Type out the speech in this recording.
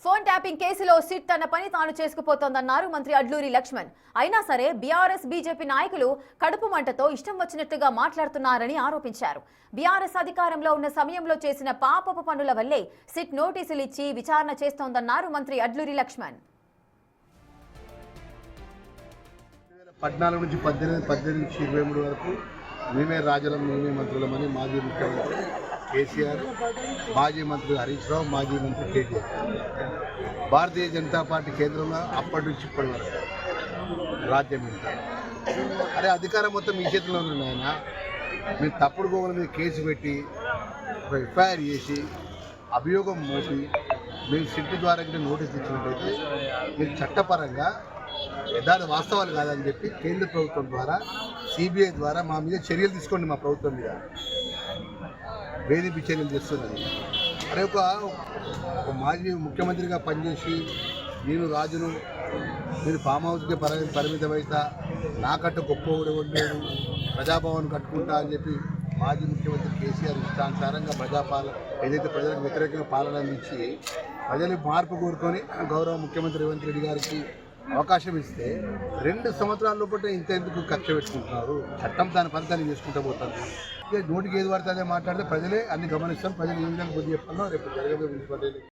Phone tapping కేసులో SIT తన పని తాను చేసుకుపోతోందన్నారు మంత్రి అడ్లూరి లక్ష్మణ్. అయినా సరే బీఆర్ఎస్ బీజేపీ నాయకులు కడుపు మంటతో ఇష్టం వచ్చినట్టుగా మాట్లాడుతున్నారని ఆరోపించారు. బీఆర్ఎస్ అధికారంలో ఉన్న సమయంలో చేసిన పాపపు పనుల వల్లే సిట్ నోటీసులు ఇచ్చి విచారణ చేస్తోందన్నారు మంత్రి అడ్లూరి లక్ష్మణ్. 14 నుంచి 18 నుంచి 23 వరకు మేమే రాజలం మేమే మంత్రులమని మాజీ ముఖ్యమంత్రి కేసీఆర్, మాజీ మంత్రి హరీష్ రావు, మాజీ మంత్రి కేటీఆర్, భారతీయ జనతా పార్టీ కేంద్రంలో అప్పటి నుంచి ఇప్పటి వరకు రాజ్యం ఉంటారు. అరే అధికారం మొత్తం మీ చేతిలో ఉంది ఆయన. మీరు తప్పుడు గోగుల మీద కేసు పెట్టి ఒక ఎఫ్ఐఆర్ చేసి అభియోగం మోపి మీరు సిట్ ద్వారా నోటీస్ ఇచ్చినట్టయితే మీరు చట్టపరంగా యథార్థ వాస్తవాలు కాదని చెప్పి కేంద్ర ప్రభుత్వం ద్వారా సిబిఐ ద్వారా మా మీద చర్యలు తీసుకోండి. మా ప్రభుత్వం మీద వేధింపు చర్యలు చేస్తున్నది. అరే ఒక మాజీ ముఖ్యమంత్రిగా పనిచేసి నేను రాజును, నేను ఫామ్ హౌస్కి పరిమితమైతా, నాకంటే గొప్ప ఉండేది ప్రజాభవన్ కట్టుకుంటా అని చెప్పి మాజీ ముఖ్యమంత్రి కేసీఆర్ ఇష్టానుసారంగా ప్రజాపాలన ఏదైతే ప్రజలకు వ్యతిరేకంగా పాలన అందించి ప్రజలు మార్పు కోరుకొని గౌరవ ముఖ్యమంత్రి రేవంత్ రెడ్డి గారికి అవకాశం ఇస్తే 2 సంవత్సరాల లోపల ఇంత ఎందుకు కక్ష పెట్టుకుంటున్నారు? చట్టం దాని పని దాన్ని చేసుకుంటూ పోతుంది. నోటికి ఏది పడితే అదే మాట్లాడితే ప్రజలే అన్ని గమనిస్తాం. ప్రజలు ఏ విధంగా బుద్ధి చెప్పాలో రేపు జరగబోయే మున్సిపాలిటీ